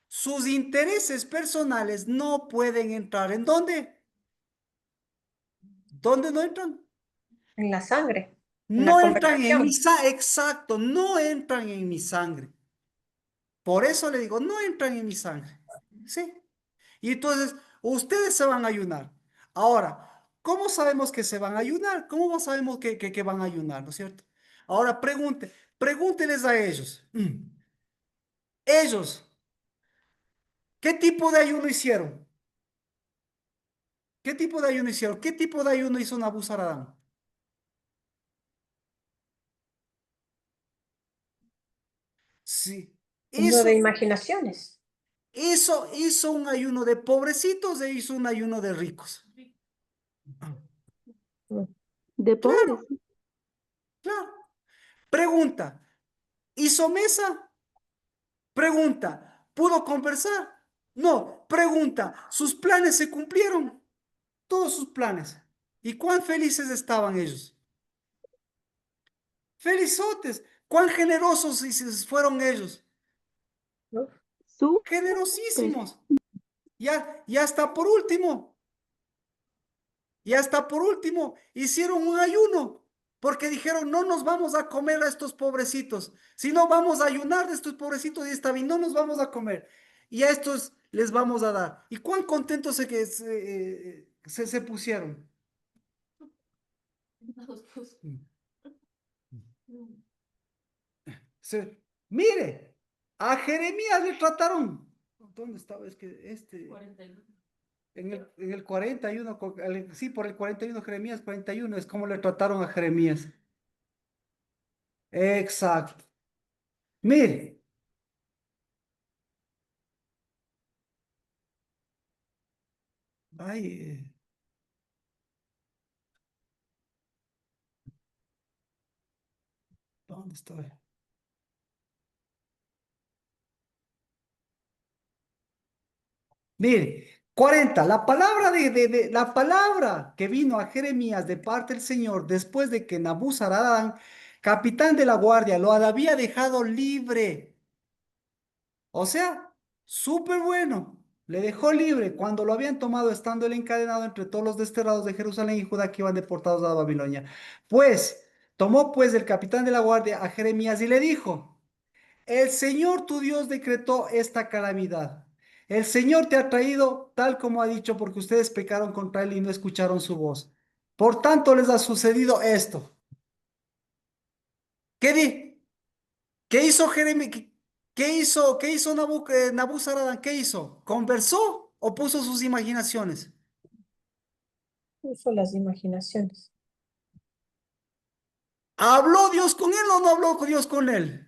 sus intereses personales no pueden entrar. ¿En dónde? ¿Dónde no entran? En la sangre, en la No entran en mi conversación. sangre, exacto, no entran en mi sangre. Por eso le digo, no entran en mi sangre. ¿Sí? Y entonces, ustedes se van a ayunar. Ahora, ¿cómo sabemos que se van a ayunar? ¿Cómo sabemos que van a ayunar, ¿no es cierto? Ahora, pregúnteles a ellos. Ellos, ¿qué tipo de ayuno hicieron? ¿Qué tipo de ayuno hicieron? ¿Qué tipo de ayuno hizo Nabuzaradán? Sí, Uno de hizo, imaginaciones. hizo un ayuno de pobrecitos e hizo un ayuno de ricos. De pobres. Claro, claro. Pregunta, ¿hizo mesa? Pregunta, ¿pudo conversar? No, pregunta, ¿sus planes se cumplieron? Todos sus planes. ¿Y cuán felices estaban ellos? Felizotes. ¿Cuán generosos fueron ellos? ¿No? Súper. Generosísimos. Ya, y hasta por último, hicieron un ayuno. Porque dijeron, no nos vamos a comer a estos pobrecitos, sino vamos a ayunar de estos pobrecitos y está bien, no nos vamos a comer. Y a estos les vamos a dar. ¿Y cuán contentos se pusieron? Mire, a Jeremías le trataron. ¿Dónde estaba? Es que en el 41, sí, por el 41, Jeremías 41, es como le trataron a Jeremías. Exacto. Mire, ay, ¿dónde estoy? Mire, 40, la palabra que vino a Jeremías de parte del Señor después de que Nabuzaradán, capitán de la guardia, lo había dejado libre. O sea, súper bueno. Le dejó libre cuando lo habían tomado estando él encadenado entre todos los desterrados de Jerusalén y Judá que iban deportados a Babilonia. Pues tomó pues el capitán de la guardia a Jeremías y le dijo: el Señor tu Dios decretó esta calamidad. El Señor te ha traído tal como ha dicho, porque ustedes pecaron contra él y no escucharon su voz. Por tanto les ha sucedido esto. ¿Qué di? ¿Qué hizo Jeremías? ¿Qué hizo Nabuzaradán? ¿Qué hizo? ¿Conversó o puso sus imaginaciones? Uso las imaginaciones. ¿Habló Dios con él o no habló Dios con él?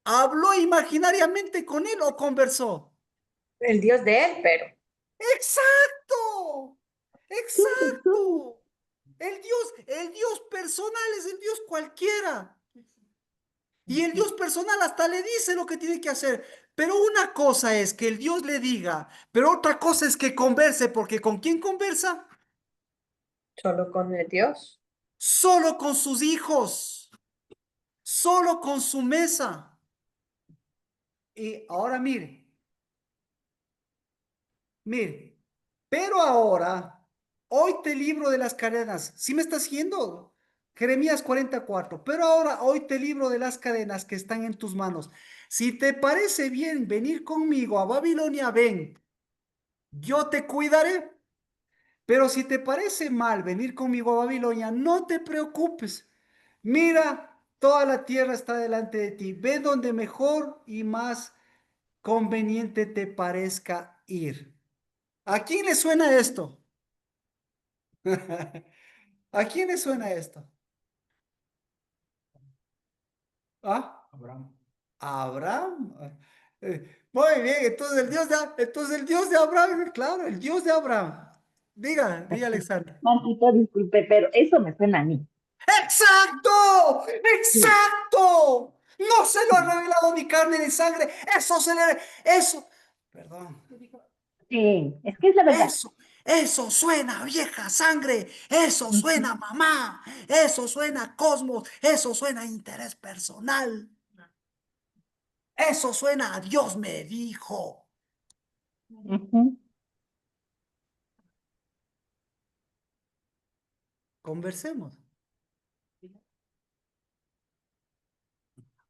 ¿Habló imaginariamente con él o conversó? El Dios de él, pero ¡Exacto! ¿Qué pasó? ¡Exacto! El Dios personal es el Dios cualquiera. Y el Dios personal hasta le dice lo que tiene que hacer. Pero una cosa es que el Dios le diga, pero otra cosa es que converse, porque ¿con quién conversa? solo con el Dios. Solo con sus hijos, solo con su mesa. Y ahora mire, pero ahora, hoy te libro de las cadenas. ¿Sí me estás siguiendo? Jeremías 44. Pero ahora, hoy te libro de las cadenas que están en tus manos. Si te parece bien venir conmigo a Babilonia, ven, yo te cuidaré. Pero si te parece mal venir conmigo a Babilonia, no te preocupes. Mira, toda la tierra está delante de ti. Ve donde mejor y más conveniente te parezca ir. ¿A quién le suena esto? ¿A quién le suena esto? ¿Ah? Abraham. Abraham. Muy bien, entonces el Dios de Abraham, claro, el Dios de Abraham. Diga Alexandra. Marquito, disculpe, pero eso me suena a mí. ¡Exacto! Sí, ¡Exacto! No se lo ha revelado ni carne ni sangre. Eso. Perdón. sí, es que es la verdad. Eso suena a vieja sangre. Eso suena a mamá. Eso suena a cosmos. Eso suena a interés personal. Eso suena a Dios me dijo. Ujú. Conversemos.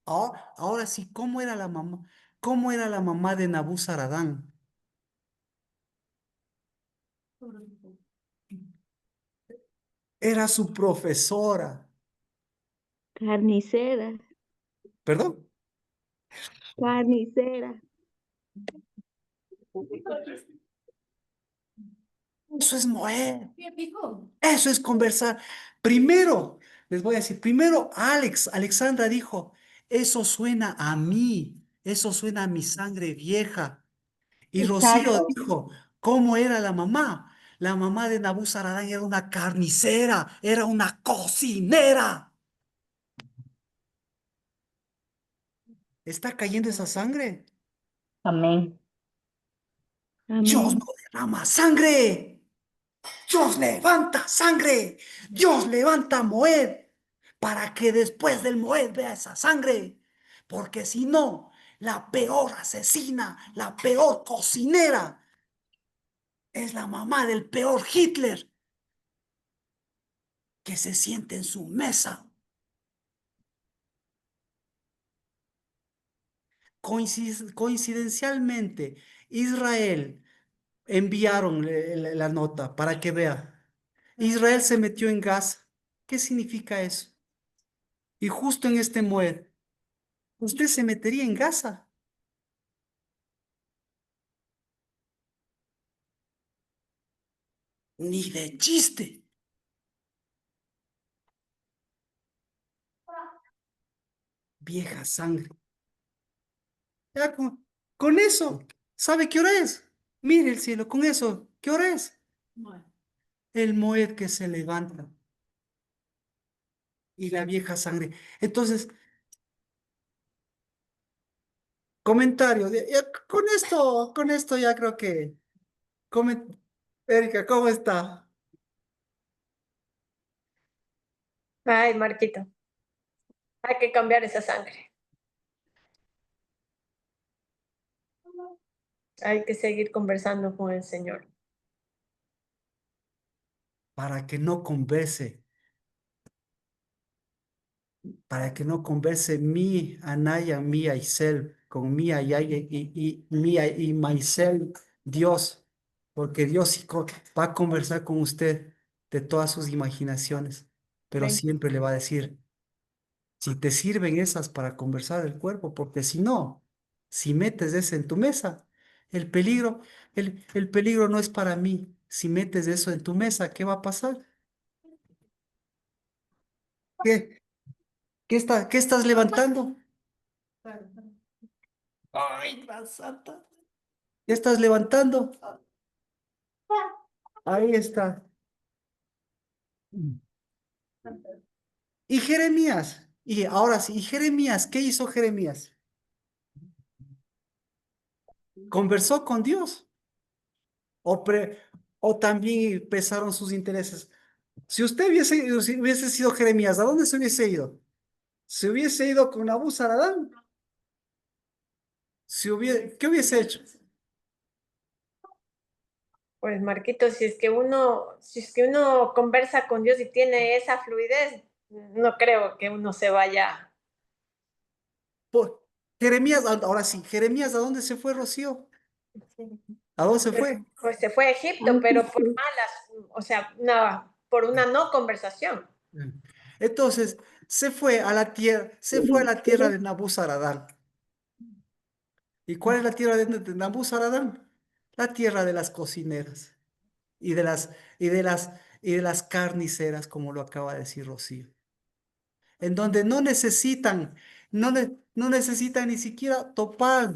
Ahora sí, ¿cómo era la mamá? ¿Cómo era la mamá de Nabuzaradán? Era su profesora. Carnicera, ¿Perdón? carnicera. Eso es Moed. Eso es conversar. Primero, les voy a decir, primero Alexandra dijo, eso suena a mí, eso suena a mi sangre vieja. Y Rocío Exacto. dijo, ¿cómo era la mamá? La mamá de Nabuzaradán era una carnicera, era una cocinera. ¿Está cayendo esa sangre? Amén. Dios no Amén. derrama sangre. Dios levanta sangre. Dios levanta Moed para que después del Moed vea esa sangre. Porque si no, la peor asesina, la peor cocinera es la mamá del peor Hitler que se siente en su mesa. Coincidencialmente, Israel enviaron la nota para que vea. Israel se metió en Gaza. ¿Qué significa eso? Y justo en este Moed, usted se metería en Gaza. Ni de chiste. Vieja sangre. Ya con eso, ¿sabe qué hora es? Mire el cielo, con eso, ¿qué hora es? El Moed que se levanta y la vieja sangre. Entonces, comentario. Con esto ya creo que. Erika, ¿cómo está? Ay, Marquito, hay que cambiar esa sangre. Hay que seguir conversando con el Señor. Para que no converse. Para que no converse mi Anaya, mi Aisel, con mi Ayaya y Mía y Maisel, Dios. Porque Dios sí va a conversar con usted de todas sus imaginaciones. Pero Amén. siempre le va a decir. Si te sirven esas para conversar el cuerpo, porque si no, si metes eso en tu mesa, el peligro, el peligro no es para mí. Si metes eso en tu mesa, ¿qué va a pasar? ¿Qué, qué estás levantando? Ay, la santa. ¿Qué estás levantando? Ahí está. Y Jeremías, y ahora sí, y Jeremías, ¿qué hizo Jeremías? Conversó con Dios. O, o también pesaron sus intereses. Si hubiese sido Jeremías, ¿a dónde se hubiese ido? Se hubiese ido con Nabuzaradán. ¿Qué hubiese hecho? Pues Marquito, si es que uno conversa con Dios y tiene esa fluidez, no creo que uno se vaya. Jeremías, ahora sí, Jeremías, ¿a dónde se fue, Rocío? ¿A dónde se fue? Pues se fue a Egipto, pero por malas, o sea, por una no conversación. Entonces, se fue a la tierra de Nabuzaradán. ¿Y cuál es la tierra de Nabuzaradán? La tierra de las cocineras y de las, y de las, y de las carniceras, como lo acaba de decir Rocío. En donde no necesitan ni siquiera topar,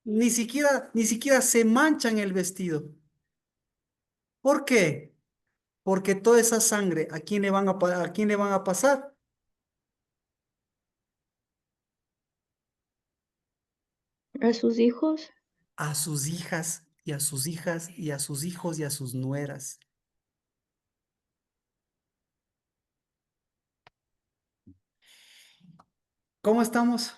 ni siquiera se manchan el vestido. ¿Por qué? Porque toda esa sangre, ¿a quién le van a quién le van a pasar? A sus hijos. A sus hijas y a sus hijas y a sus hijos y a sus nueras. ¿Cómo estamos?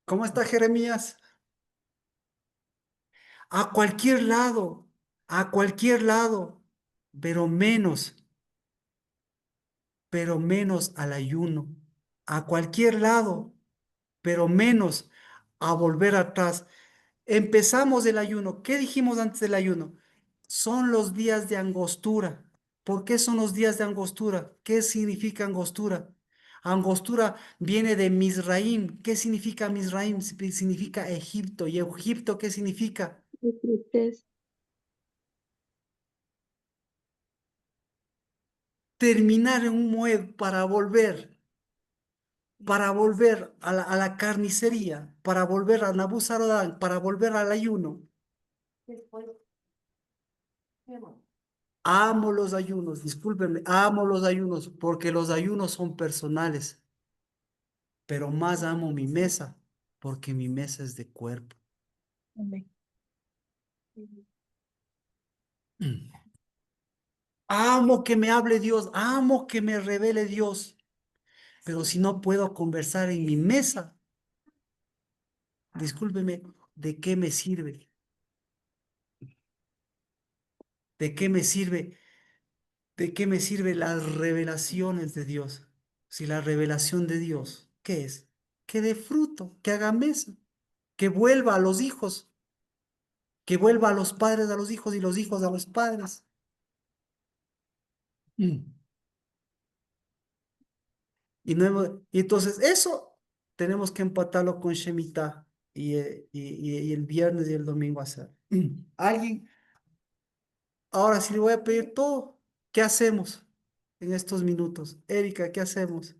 ¿Cómo está Jeremías? A a cualquier lado, pero menos al ayuno. A cualquier lado, pero menos a volver atrás. Empezamos el ayuno. ¿Qué dijimos antes del ayuno? Son los días de angostura. ¿Por qué son los días de angostura? ¿Qué significa angostura? Angostura viene de Misraim. ¿Qué significa Misraim? Significa Egipto. ¿Y Egipto qué significa? Terminar en un Moed para volver a la carnicería, para volver a Nabuzaradán, para volver al ayuno. Amo los ayunos, discúlpenme, amo los ayunos porque los ayunos son personales, pero más amo mi mesa porque mi mesa es de cuerpo. Amén. Amo que me hable Dios, amo que me revele Dios, pero si no puedo conversar en mi mesa, discúlpeme, ¿de qué me sirve? ¿De qué me sirve? ¿De qué me sirven las revelaciones de Dios? Si la revelación de Dios, ¿qué es? Que dé fruto, que haga mesa, que vuelva a los hijos, que vuelva a los padres a los hijos y los hijos a los padres. Mm. Y entonces eso tenemos que empatarlo con Shemitah y el viernes y el domingo hacer. Alguien, ahora sí le voy a pedir todo. ¿Qué hacemos en estos minutos? Erika, ¿qué hacemos?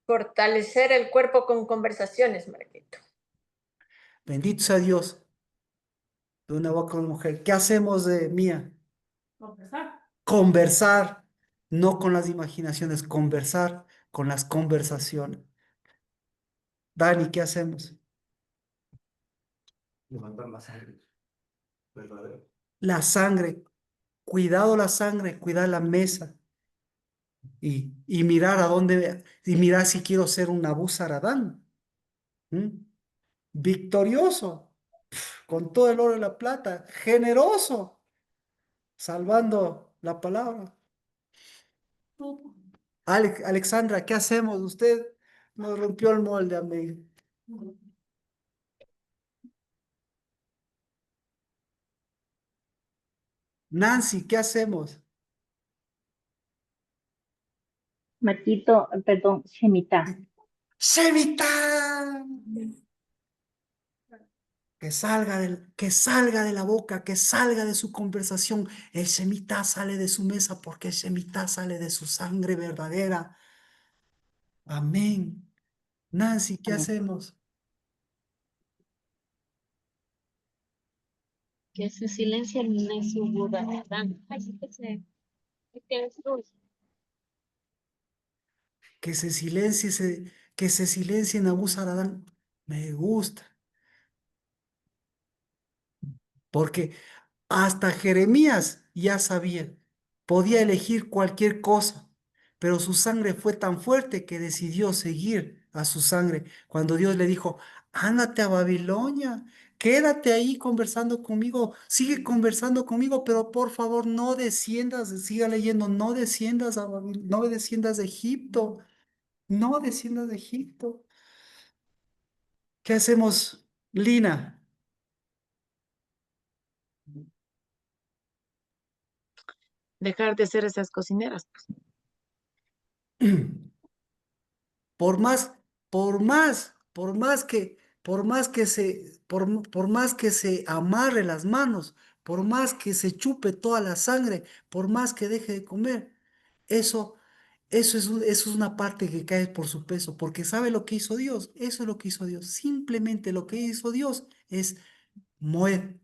Fortalecer el cuerpo con conversaciones, Marquito. Bendito sea Dios de una boca de una mujer. ¿Qué hacemos de Mía? Conversar. Conversar, no con las imaginaciones, conversar con las conversaciones. Dani, ¿qué hacemos? Levantar la sangre verdadera. La sangre, cuidado la sangre, cuidar la mesa y mirar a dónde, y mirar si quiero ser un Abu Saradán. ¿Mm? Victorioso, con todo el oro y la plata, generoso, salvando la palabra. Alexandra, ¿qué hacemos? Usted nos rompió el molde, amigo. Nancy, ¿qué hacemos? Marquito, perdón, Shemitah. ¡Shemitah! Que salga de la boca, que salga de su conversación. El Shemitah sale de su mesa porque el Shemitah sale de su sangre verdadera. Amén. Nancy, ¿qué Amén. hacemos? Que se silencia el necio Buda, ¿verdad? Así que es dulce. Que se silencie Abu Saradán. Me gusta, porque hasta Jeremías ya sabía, podía elegir cualquier cosa, pero su sangre fue tan fuerte que decidió seguir a su sangre. Cuando Dios le dijo, ándate a Babilonia, quédate ahí conversando conmigo, sigue conversando conmigo, pero por favor no desciendas, siga leyendo, no desciendas a no desciendas de Egipto, no desciendas de Egipto. ¿Qué hacemos, Lina? Dejar de ser esas cocineras, pues. Por más, por más que se amarre las manos, por más que se chupe toda la sangre, por más que deje de comer, eso, eso es una parte que cae por su peso, porque ¿sabe lo que hizo Dios? Eso es lo que hizo Dios. Simplemente lo que hizo Dios es Moed,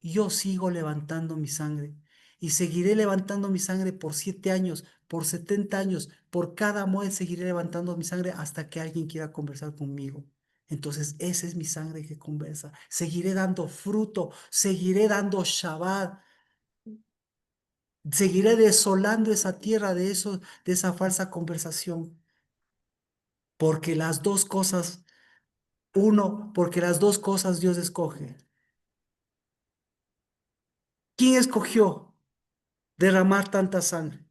yo sigo levantando mi sangre y seguiré levantando mi sangre por 7 años, por 70 años, por cada Moed seguiré levantando mi sangre hasta que alguien quiera conversar conmigo. Entonces, esa es mi sangre que conversa. Seguiré dando fruto, seguiré dando Shabbat, seguiré desolando esa tierra de eso, de esa falsa conversación, porque las dos cosas, porque las dos cosas Dios escoge. ¿Quién escogió derramar tanta sangre?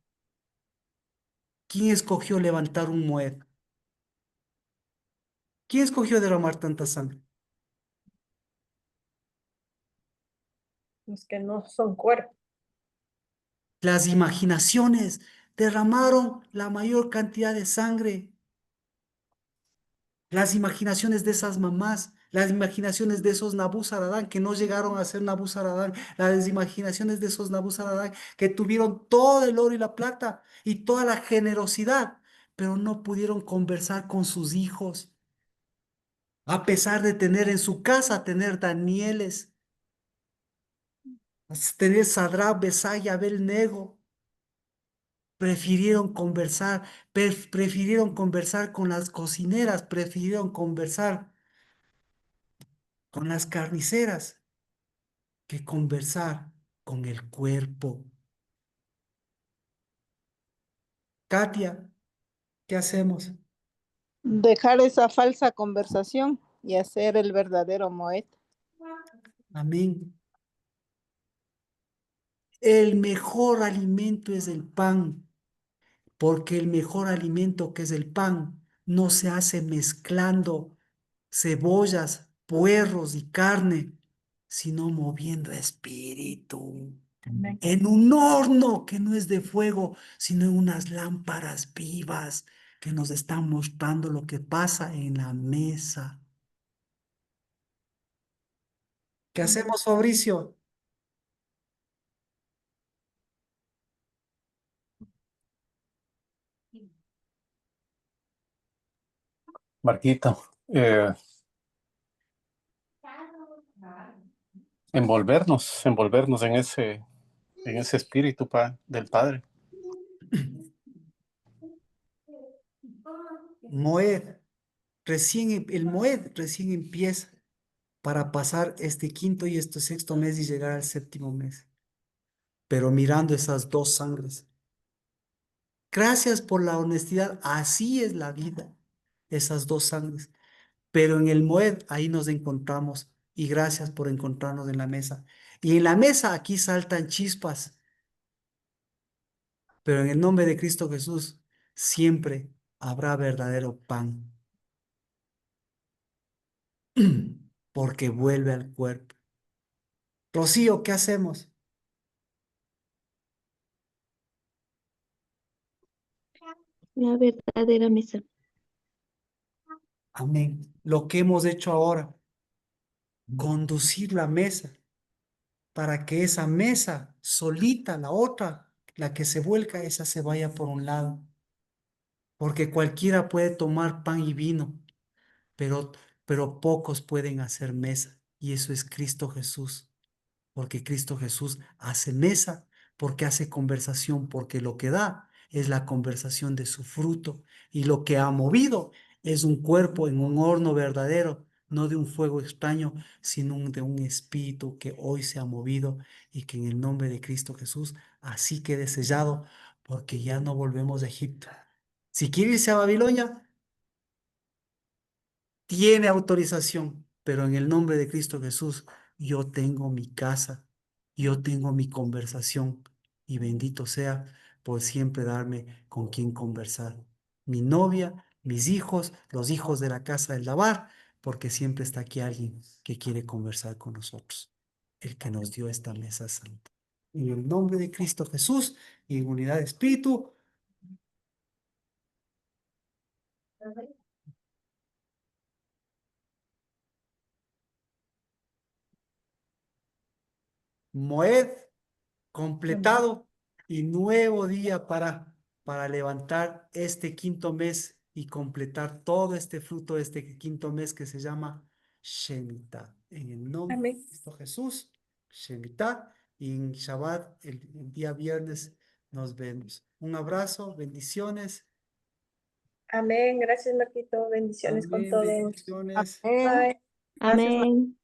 ¿Quién escogió levantar un Moed? ¿Quién escogió derramar tanta sangre? Los que no son cuerpo. Las imaginaciones derramaron la mayor cantidad de sangre. Las imaginaciones de esas mamás, las imaginaciones de esos Nabuzaradán que no llegaron a ser Nabuzaradán, las imaginaciones de esos Nabuzaradán que tuvieron todo el oro y la plata y toda la generosidad, pero no pudieron conversar con sus hijos, a pesar de tener en su casa, tener Danieles, tener Sadrach, Mesach y Abel-Nego. Prefirieron conversar con las cocineras, prefirieron conversar con las carniceras que conversar con el cuerpo. Katia, ¿qué hacemos? Dejar esa falsa conversación y hacer el verdadero Moed. Amén. El mejor alimento es el pan, porque el mejor alimento que es el pan no se hace mezclando cebollas, puerros y carne, sino moviendo espíritu. en un horno que no es de fuego, sino en unas lámparas vivas que nos están mostrando lo que pasa en la mesa. ¿Qué hacemos, Fabricio? Marquito, envolvernos en ese espíritu del Padre. Moed, el Moed recién empieza para pasar este quinto y este sexto mes y llegar al séptimo mes. Pero mirando esas dos sangres. Gracias por la honestidad, así es la vida, esas dos sangres. Pero en el Moed ahí nos encontramos y gracias por encontrarnos en la mesa. Y en la mesa aquí saltan chispas, pero en el nombre de Cristo Jesús siempre habrá verdadero pan, porque vuelve al cuerpo. Rocío, ¿qué hacemos? La verdadera mesa. Amén. Lo que hemos hecho ahora, conducir la mesa para que esa mesa solita, la otra, la que se vuelca, esa se vaya por un lado. Porque cualquiera puede tomar pan y vino, pero, pero pocos pueden hacer mesa. Y eso es Cristo Jesús. Porque Cristo Jesús hace mesa, porque hace conversación, porque lo que da es la conversación de su fruto. Y lo que ha movido es un cuerpo en un horno verdadero, no de un fuego extraño, sino de un espíritu que hoy se ha movido y que en el nombre de Cristo Jesús así quede sellado, porque ya no volvemos a Egipto. Si quiere irse a Babilonia, tiene autorización, pero en el nombre de Cristo Jesús, yo tengo mi casa, yo tengo mi conversación y bendito sea por siempre darme con quien conversar. Mi novia, mis hijos, los hijos de la casa del lavar, porque siempre está aquí alguien que quiere conversar con nosotros, el que nos dio esta mesa santa. En el nombre de Cristo Jesús y en unidad de espíritu. Moed completado y nuevo día para levantar este quinto mes y completar todo este fruto de este quinto mes que se llama Shemitah. En el nombre de Amén. Cristo Jesús, Shemitah, y en Shabbat, el día viernes, nos vemos. Un abrazo, bendiciones. Amén. Gracias, Marquito. Bendiciones con Amén, todos. bendiciones. Amén. Bye. Gracias, Amén.